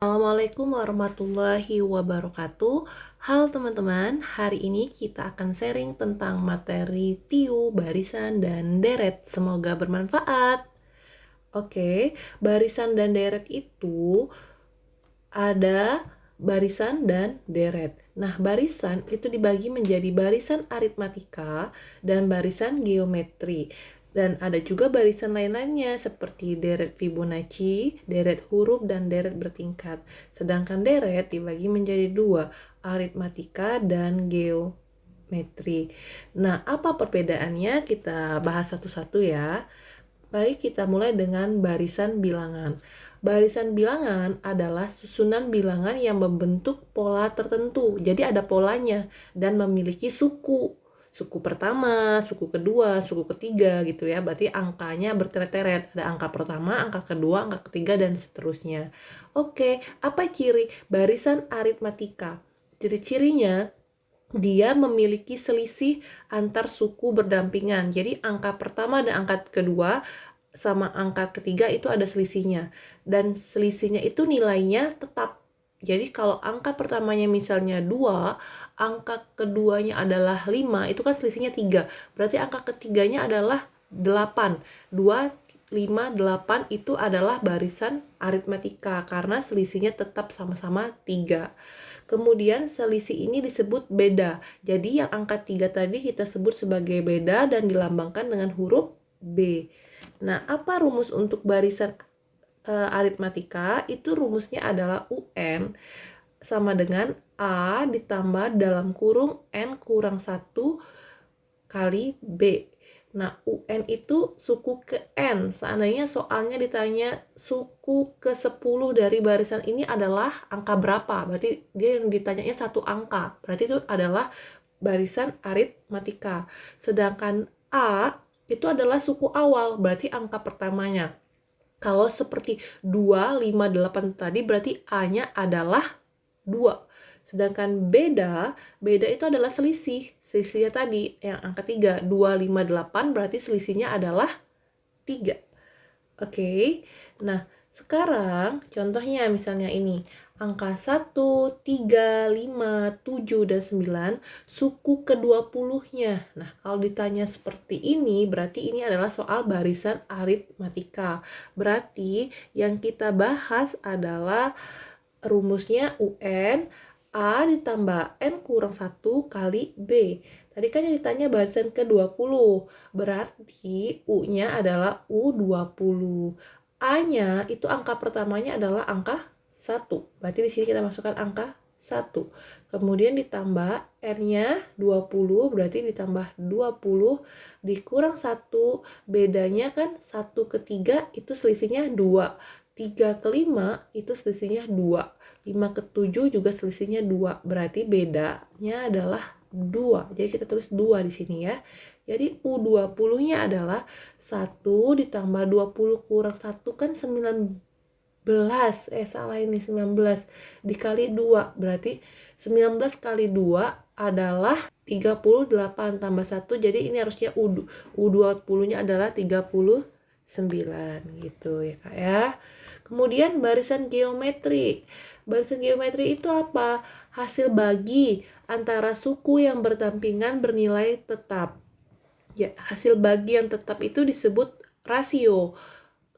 Assalamualaikum warahmatullahi wabarakatuh. Halo teman-teman, hari ini kita akan sharing tentang materi tiu, barisan, dan deret. Semoga bermanfaat. Oke, barisan dan deret itu ada barisan dan deret. Nah, barisan itu dibagi menjadi barisan aritmatika dan barisan geometri. Dan ada juga barisan lain-lainnya seperti deret Fibonacci, deret huruf, dan deret bertingkat. Sedangkan deret dibagi menjadi dua, aritmatika dan geometri. Nah, apa perbedaannya? Kita bahas satu-satu ya. Baik, kita mulai dengan barisan bilangan. Barisan bilangan adalah susunan bilangan yang membentuk pola tertentu. Jadi ada polanya dan memiliki suku. Suku pertama, suku kedua, suku ketiga gitu ya. Berarti angkanya berteret-teret. Ada angka pertama, angka kedua, angka ketiga, dan seterusnya. Oke, apa ciri barisan aritmatika? Ciri-cirinya dia memiliki selisih antar suku berdampingan. Jadi angka pertama dan angka kedua sama angka ketiga itu ada selisihnya. Dan selisihnya itu nilainya tetap. Jadi kalau angka pertamanya misalnya 2, angka keduanya adalah 5, itu kan selisihnya 3. Berarti angka ketiganya adalah 8. 2, 5, 8 itu adalah barisan aritmatika karena selisihnya tetap sama-sama 3. Kemudian selisih ini disebut beda. Jadi yang angka 3 tadi kita sebut sebagai beda dan dilambangkan dengan huruf B. Nah, apa rumus untuk barisan aritmatika? Itu rumusnya adalah UN sama dengan A ditambah dalam kurung N kurang 1 kali B. Nah, UN itu suku ke N. Seandainya soalnya ditanya suku ke 10 dari barisan ini adalah angka berapa? Berarti dia yang ditanyanya satu angka. Berarti itu adalah barisan aritmatika. Sedangkan A itu adalah suku awal, berarti angka pertamanya. Kalau seperti 2, 5, 8 tadi berarti A-nya adalah 2. Sedangkan beda itu adalah selisihnya tadi yang angka 3, 2, 5, 8 berarti selisihnya adalah 3. Oke, nah sekarang contohnya misalnya ini angka 1, 3, 5, 7, dan 9 suku ke-20-nya. Nah, kalau ditanya seperti ini berarti ini adalah soal barisan aritmatika. Berarti yang kita bahas adalah rumusnya UN A ditambah N kurang 1 kali B. Tadi kan yang ditanya barisan ke-20. Berarti U-nya adalah U20. A-nya itu angka pertamanya adalah angka 1. Berarti di sini kita masukkan angka 1. Kemudian ditambah N-nya 20, berarti ditambah 20 dikurang 1. Bedanya kan 1 ke 3 itu selisihnya 2. 3 ke 5 itu selisihnya 2. 5 ke 7 juga selisihnya 2. Berarti bedanya adalah 2. Jadi kita tulis 2 di sini ya. Jadi U20-nya adalah 1 ditambah 20 kurang 1 kan 19. Salah ini 19. Dikali 2. Berarti 19 kali 2 adalah 38 tambah 1. Jadi ini harusnya U20-nya adalah 39 gitu ya Kak ya. Kemudian barisan geometri. Barisan geometri itu apa? Hasil bagi antara suku yang berdampingan bernilai tetap. Ya, hasil bagi yang tetap itu disebut rasio.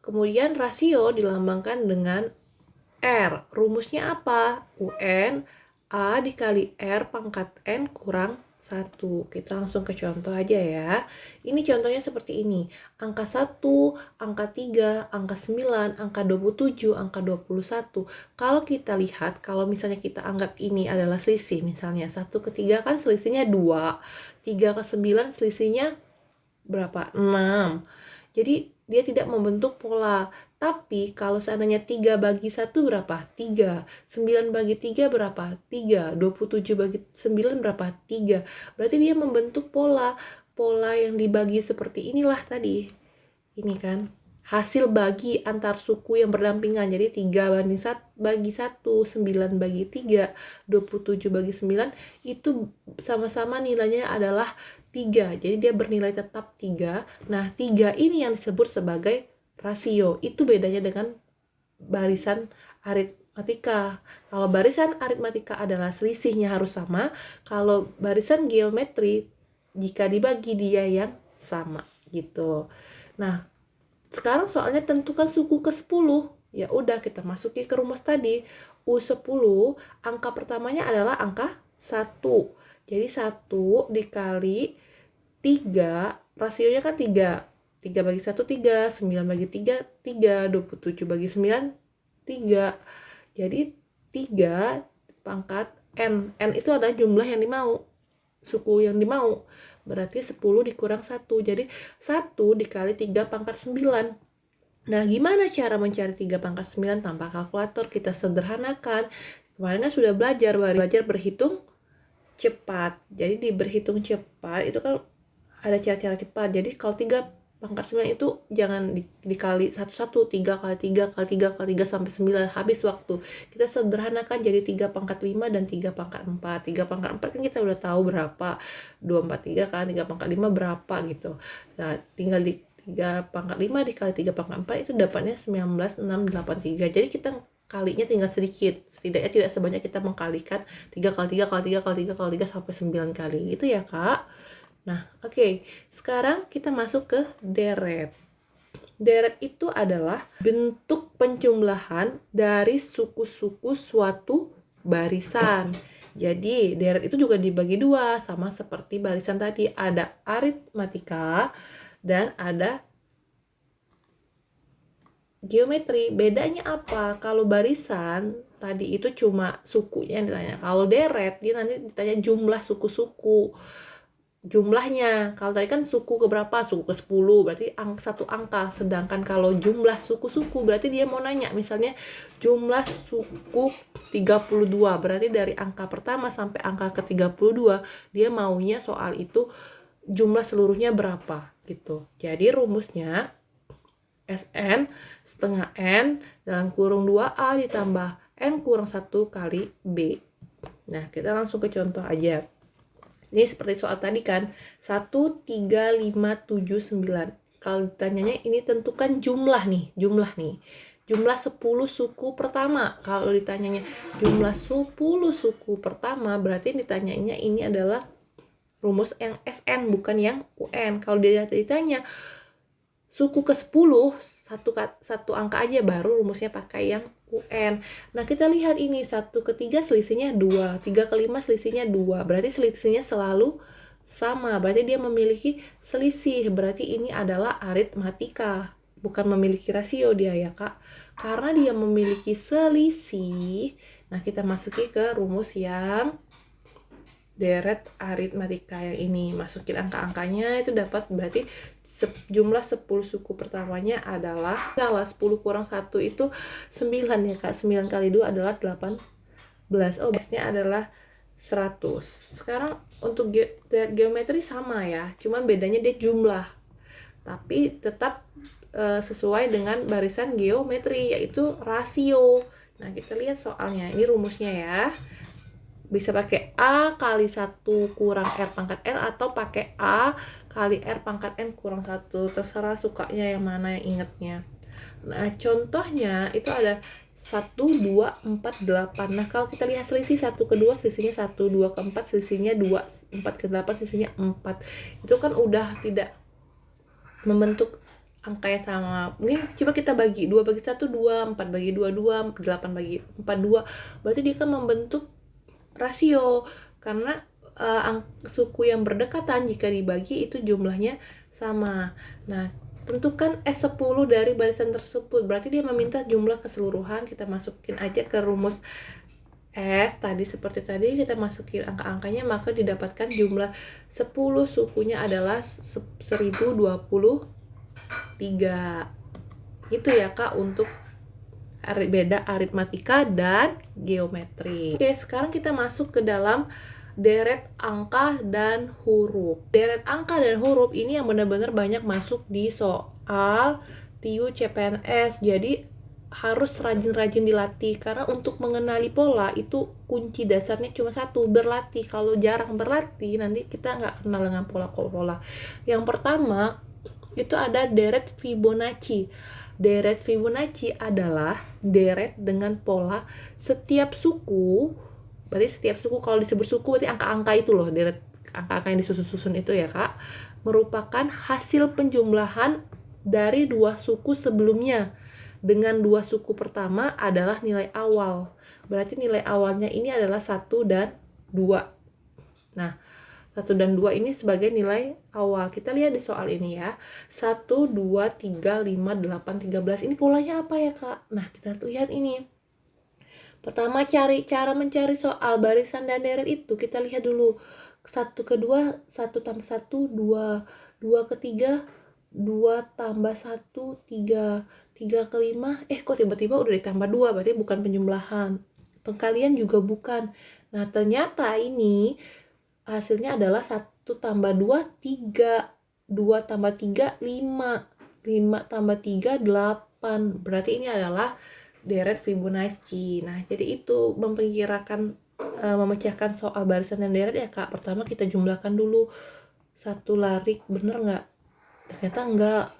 Kemudian rasio dilambangkan dengan R. Rumusnya apa? UN A dikali R pangkat N kurang 1. Kita langsung ke contoh aja ya. Ini contohnya seperti ini. Angka 1, angka 3, angka 9, angka 27, angka 21. Kalau kita lihat, kalau misalnya kita anggap ini adalah selisih, misalnya 1 ke 3 kan selisihnya 2. 3 ke 9 selisihnya berapa? 6. Jadi dia tidak membentuk pola. Tapi kalau seandainya 3 bagi 1 berapa? 3. 9 bagi 3 berapa? 3. 27 bagi 9 berapa? 3. Berarti dia membentuk pola. Pola yang dibagi seperti inilah tadi. Ini kan hasil bagi antar suku yang berdampingan. Jadi 3 bagi 1, 9 bagi 3, 27 bagi 9 itu sama-sama nilainya adalah 3. Jadi dia bernilai tetap 3. Nah, 3 ini yang disebut sebagai rasio. Itu bedanya dengan barisan aritmatika. Kalau barisan aritmatika adalah selisihnya harus sama, kalau barisan geometri jika dibagi dia yang sama gitu. Nah, sekarang soalnya tentukan suku ke-10. Ya udah, kita masuki ke rumus tadi. U10 angka pertamanya adalah angka 1. Jadi 1 dikali 3, rasionya kan 3. 3 bagi 1 3, 9 bagi 3 3, 27 bagi 9 3. Jadi 3 pangkat N. N itu adalah jumlah yang dimau, suku yang dimau. Berarti 10 dikurang 1. Jadi 1 dikali 3 pangkat 9. Nah, gimana cara mencari 3 pangkat 9 tanpa kalkulator? Kita sederhanakan. Kemarin kan sudah belajar berhitung cepat. Jadi di berhitung cepat itu kan ada cara-cara cepat. Jadi kalau 3 pangkat 9 itu jangan dikali satu-satu, 3 kali 3 kali 3 kali 3 sampai 9, habis waktu. Kita sederhanakan jadi 3 pangkat 5 dan 3 pangkat 4. 3 pangkat 4 kan kita udah tahu berapa, 243 kan, 3 pangkat 5 berapa gitu. Nah, tinggal 3 pangkat 5 dikali 3 pangkat 4 itu dapatnya 19,683. Jadi kita kalinya tinggal sedikit, setidaknya tidak sebanyak kita mengkalikan 3 kali 3 kali 3 kali 3 kali 3 sampai 9 kali gitu ya Kak. Nah, oke. Sekarang kita masuk ke deret. Deret itu adalah bentuk penjumlahan dari suku-suku suatu barisan. Jadi, deret itu juga dibagi dua, sama seperti barisan tadi. Ada aritmatika dan ada geometri. Bedanya apa? Kalau barisan tadi itu cuma sukunya yang ditanya. Kalau deret, dia nanti ditanya jumlah suku-suku. Jumlahnya, kalau tadi kan suku keberapa? Suku ke-10, berarti satu angka. Sedangkan kalau jumlah suku-suku, berarti dia mau nanya, misalnya jumlah suku 32, berarti dari angka pertama sampai angka ke-32, dia maunya soal itu jumlah seluruhnya berapa, gitu. Jadi rumusnya, SN setengah N dalam kurung 2A ditambah N kurang 1 kali B. Nah, kita langsung ke contoh aja. Ini seperti soal tadi kan, 1, 3, 5, 7, 9. Kalau ditanyanya ini tentukan jumlah nih. Jumlah 10 suku pertama. Kalau ditanyanya jumlah 10 suku pertama, berarti ditanyanya ini adalah rumus yang SN, bukan yang UN. Kalau dia ditanya suku ke-10, satu angka aja, baru rumusnya pakai yang UN. Nah, kita lihat ini 1 ke 3 selisihnya 2, 3 ke 5 selisihnya 2. Berarti selisihnya selalu sama. Berarti dia memiliki selisih. Berarti ini adalah aritmatika, bukan memiliki rasio dia ya, Kak. Karena dia memiliki selisih. Nah, kita masuki ke rumus yang deret aritmatika yang ini. Masukin angka-angkanya itu dapat, berarti jumlah 10 suku pertamanya adalah, salah, 10 kurang 1 itu 9 ya Kak. 9 kali 2 adalah 18. Oh, base-nya adalah 100. Sekarang untuk geometri sama ya, cuma bedanya dia jumlah. Tapi tetap sesuai dengan barisan geometri, yaitu rasio. Nah, kita lihat soalnya. Ini rumusnya ya. Bisa pakai A kali 1 kurang R pangkat N, atau pakai A kali R pangkat N kurang 1. Terserah sukanya yang mana yang ingetnya. Nah, contohnya itu ada 1, 2, 4, 8. Nah, kalau kita lihat selisih 1 ke 2 selisihnya 1, 2 ke 4 selisihnya 2, 4 ke 8 selisihnya 4. Itu kan udah tidak membentuk angka yang sama. Mungkin coba kita bagi 2 bagi 1 2, 4 bagi 2 2, 8 bagi 4 2. Berarti dia kan membentuk rasio, karena suku yang berdekatan jika dibagi itu jumlahnya sama. Nah, tentukan S10 dari barisan tersebut. Berarti dia meminta jumlah keseluruhan. Kita masukin aja ke rumus S tadi, seperti tadi kita masukin angka-angkanya, maka didapatkan jumlah 10 sukunya adalah 1023. Itu ya Kak untuk beda aritmatika dan geometri. Oke, sekarang kita masuk ke dalam deret angka dan huruf. Deret angka dan huruf ini yang benar-benar banyak masuk di soal TIU CPNS. Jadi harus rajin-rajin dilatih, karena untuk mengenali pola itu kunci dasarnya cuma satu, berlatih. Kalau jarang berlatih, nanti kita nggak kenal dengan pola-pola. Yang pertama itu ada deret Fibonacci. Deret Fibonacci adalah deret dengan pola setiap suku. Berarti setiap suku, kalau disebut suku berarti angka-angka itu loh, deret angka-angka yang disusun-susun itu ya Kak, merupakan hasil penjumlahan dari dua suku sebelumnya. Dengan dua suku pertama adalah nilai awal. Berarti nilai awalnya ini adalah 1 dan 2. Nah, 1 dan 2 ini sebagai nilai awal. Kita lihat di soal ini ya. 1, 2, 3, 5, 8, 13. Ini polanya apa ya Kak? Nah, kita lihat ini. Pertama, cara mencari soal barisan dan deret itu. Kita lihat dulu. 1 ke 2, 1 tambah 1, 2. 2 ke 3, 2 tambah 1, 3. 3 ke 5, kok tiba-tiba udah ditambah 2, berarti bukan penjumlahan. Pengkalian juga bukan. Nah, ternyata ini hasilnya adalah 1 tambah 2, 3. 2 tambah 3, 5. 5 tambah 3, 8. Berarti ini adalah deret Fibonacci. Nah, jadi itu memecahkan soal barisan dan deret ya Kak. Pertama kita jumlahkan dulu. 1 larik, bener nggak? Ternyata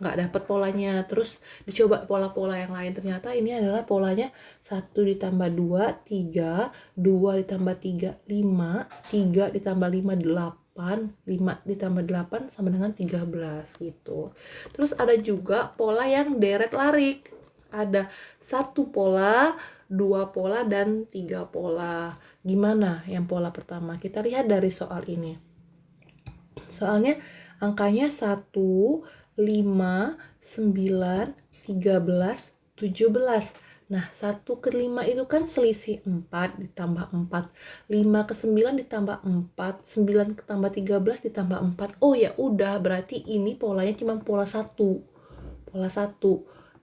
nggak dapet polanya. Terus dicoba pola-pola yang lain, ternyata ini adalah polanya 1 ditambah 2, 3, 2 ditambah 3, 5, 3 ditambah 5, 8, 5 ditambah 8 sama dengan 13 gitu. Terus ada juga pola yang deret larik, ada 1 pola, 2 pola, dan 3 pola. Gimana yang pola pertama? Kita lihat dari soal ini. Soalnya angkanya 1, 5, 9, 13, 17. Nah, 1 ke 5 itu kan selisih 4 ditambah 4. 5 ke 9 ditambah 4. 9 tambah 13 ditambah 4. Oh ya udah, berarti ini polanya cuma pola 1. Pola 1.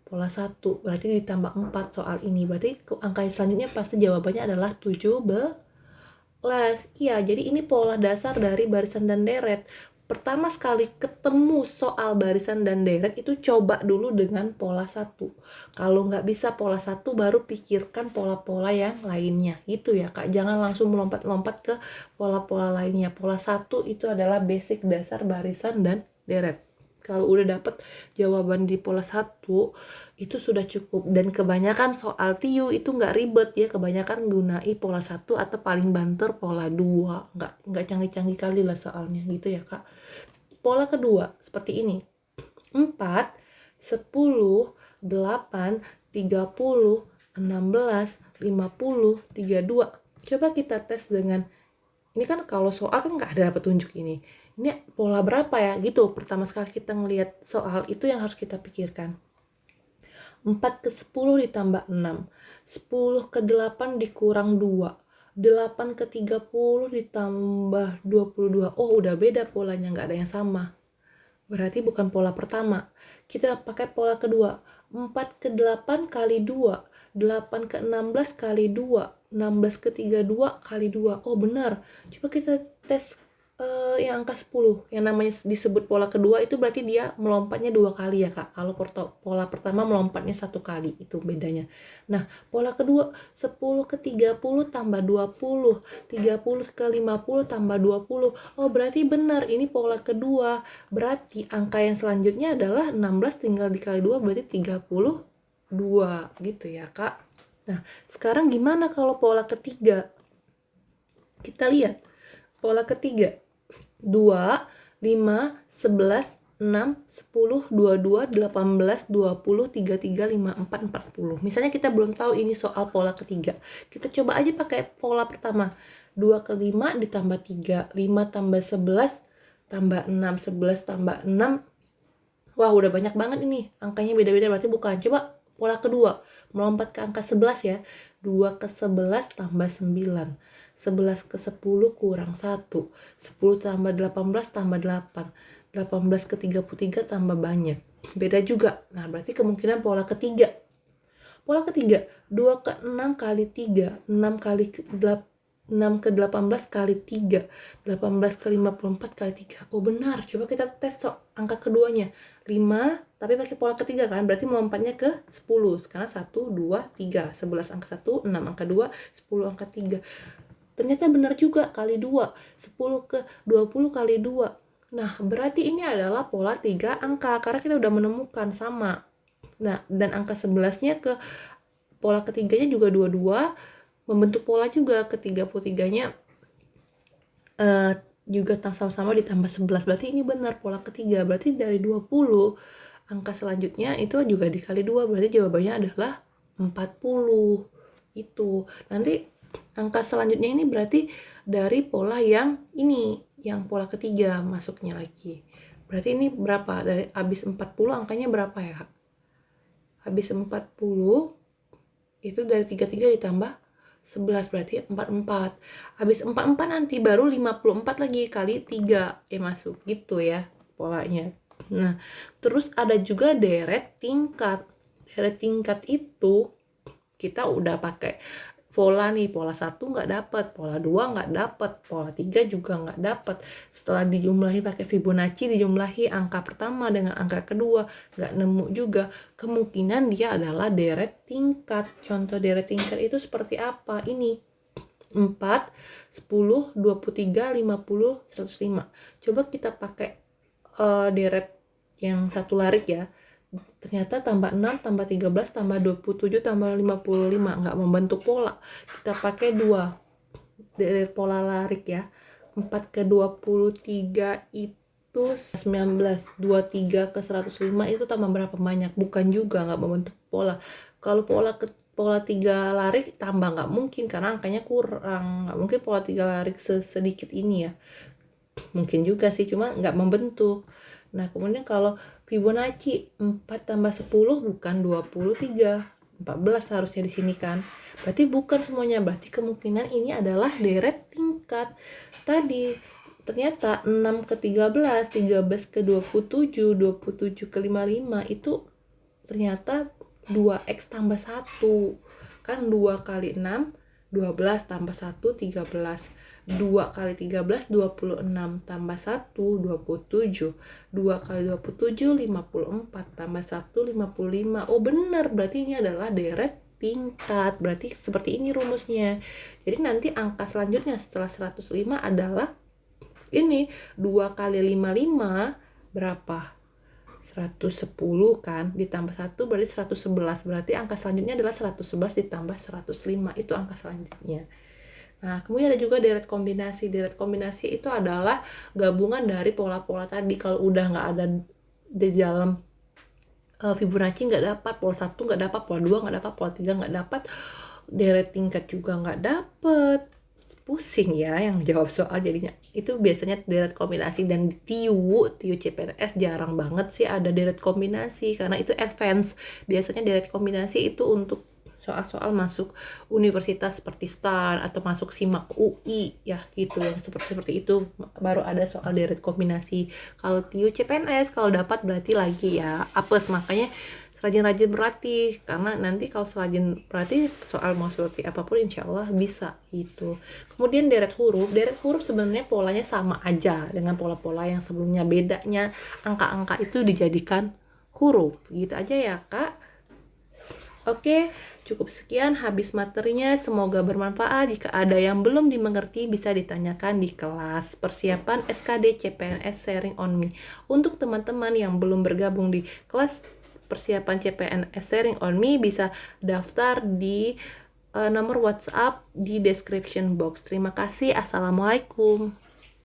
Pola 1. Berarti ditambah 4 soal ini. Berarti angka selanjutnya pasti jawabannya adalah 17. Iya, jadi ini pola dasar dari barisan dan deret. Pertama sekali ketemu soal barisan dan deret itu coba dulu dengan pola 1. Kalau nggak bisa pola 1 baru pikirkan pola-pola yang lainnya. Gitu ya Kak, jangan langsung melompat-lompat ke pola-pola lainnya. Pola 1 itu adalah basic dasar barisan dan deret. Kalau udah dapet jawaban di pola 1 itu sudah cukup. Dan kebanyakan soal TIU itu nggak ribet ya, kebanyakan gunai pola 1 atau paling banter pola 2. Nggak canggih-canggih kali lah soalnya gitu ya Kak. Pola kedua seperti ini. 4, 10, 8, 30, 16, 50, 32. Coba kita tes dengan, ini kan kalau soal kan nggak ada petunjuk ini pola berapa ya gitu. Pertama sekali kita ngelihat soal itu yang harus kita pikirkan. 4 ke 10 ditambah 6, 10 ke 8 dikurang 2, 8 ke 30 ditambah 22. Oh udah beda polanya, nggak ada yang sama. Berarti bukan pola pertama. Kita pakai pola kedua. 4 ke 8 kali 2, 8 ke 16 kali 2, 16 ke 32 kali 2. Oh benar. Coba kita tes yang angka 10. Yang namanya disebut pola kedua itu berarti dia melompatnya 2 kali ya Kak. Kalau pola pertama melompatnya 1 kali, itu bedanya. Nah, pola kedua 10 ke 30 tambah 20, 30 ke 50 tambah 20. Oh, berarti benar ini pola kedua. Berarti angka yang selanjutnya adalah 16 tinggal dikali 2 berarti 32 gitu ya Kak. Nah, sekarang gimana kalau pola ketiga? Kita lihat pola ketiga. 2, 5, 11, 6, 10, 22, 18, 20, 33, 54, 40. Misalnya kita belum tahu ini soal pola ketiga. Kita coba aja pakai pola pertama. 2 ke 5 ditambah 3, 5 tambah 11 tambah 6, 11 tambah 6. Wah, udah banyak banget ini. Angkanya beda-beda, berarti bukan. Coba pola kedua, melompat ke angka 11 ya. 2 ke 11 tambah 9. 11 ke 10 kurang 1. 10 tambah 18 tambah 8. 18 ke 33 tambah banyak. Beda juga. Nah, berarti kemungkinan pola ketiga. Pola ketiga, 2 ke 6 kali 3. 6 kali 6 ke 18 kali 3. 18 ke 54 kali 3. Oh benar, coba kita tes angka keduanya. 5, tapi pakai pola ketiga kan, berarti melompatnya ke 10. Sekarang 1, 2, 3. 11 angka 1, 6 angka 2, 10 angka 3. Ternyata benar juga, kali 2. 10 ke 20 kali 2. Nah, berarti ini adalah pola 3 angka, karena kita udah menemukan sama. Nah, dan angka 11-nya ke pola ketiganya juga 22, membentuk pola juga. Ke 33-nya juga sama-sama ditambah 11. Berarti ini benar pola ketiga. Berarti dari 20, angka selanjutnya itu juga dikali 2. Berarti jawabannya adalah 40. Itu. Nanti angka selanjutnya ini berarti dari pola yang ini, yang pola ketiga masuknya lagi. Berarti ini berapa? Dari habis 40 angkanya berapa ya? Habis 40 itu dari 33 ditambah 11 berarti 44. Habis 44 nanti baru 54 lagi kali 3 masuk gitu ya polanya. Nah, terus ada juga deret tingkat. Deret tingkat itu kita udah pakai pola nih, pola 1 nggak dapat, pola 2 nggak dapat, pola 3 juga nggak dapat. Setelah dijumlahi pakai Fibonacci, dijumlahi angka pertama dengan angka kedua, nggak nemu juga. Kemungkinan dia adalah deret tingkat. Contoh deret tingkat itu seperti apa? Ini 4, 10, 23, 50, 105. Coba kita pakai deret yang satu larik ya. Ternyata tambah 6, tambah 13, tambah 27, tambah 55. Nggak membentuk pola. Kita pakai 2 dari pola larik ya. 4 ke 23 itu 19. 23 ke 105 itu tambah berapa banyak? Bukan juga, nggak membentuk pola. Kalau pola 3 larik tambah nggak mungkin karena angkanya kurang. Nggak mungkin pola 3 larik sedikit ini ya. Mungkin juga sih, cuma nggak membentuk. Nah, kemudian kalau Fibonacci 4 tambah 10 bukan 23, 14 harusnya di sini kan. Berarti bukan semuanya, berarti kemungkinan ini adalah deret tingkat. Tadi ternyata 6 ke 13, 13 ke 27, 27 ke 55 itu ternyata 2x tambah 1. Kan 2 kali 6, 12 tambah 1, 13. 2 kali 13, 26. Tambah 1, 27. 2 kali 27, 54. Tambah 1, 55. Oh benar, berarti ini adalah deret tingkat. Berarti seperti ini rumusnya. Jadi nanti angka selanjutnya setelah 105 adalah ini. 2 kali 55 berapa? 110 kan, ditambah 1 berarti 111. Berarti angka selanjutnya adalah 111 ditambah 105. Itu angka selanjutnya. Nah, kemudian ada juga deret kombinasi. Deret kombinasi itu adalah gabungan dari pola-pola tadi. Kalau udah nggak ada di dalam Fibonacci nggak dapat, pola 1 nggak dapat, pola 2 nggak dapat, pola 3 nggak dapat, deret tingkat juga nggak dapat. Pusing ya yang jawab soal jadinya. Itu biasanya deret kombinasi, dan di TIU CPNS jarang banget sih ada deret kombinasi karena itu advance. Biasanya deret kombinasi itu untuk soal-soal masuk universitas seperti STAR atau masuk SIMAK UI ya gitu, yang seperti itu baru ada soal deret kombinasi. Kalau TIU CPNS kalau dapat berarti lagi ya apes. Makanya rajin-rajin berlatih, karena nanti kalau serajin berarti soal mau seperti apapun insya Allah bisa gitu. Kemudian deret huruf sebenarnya polanya sama aja dengan pola-pola yang sebelumnya, bedanya angka-angka itu dijadikan huruf gitu aja ya Kak. Oke, cukup sekian habis materinya, semoga bermanfaat. Jika ada yang belum dimengerti bisa ditanyakan di kelas persiapan SKD CPNS Sharing on Me. Untuk teman-teman yang belum bergabung di kelas persiapan CPNS Sharing on Me bisa daftar di nomor WhatsApp di description box. Terima kasih. Assalamualaikum.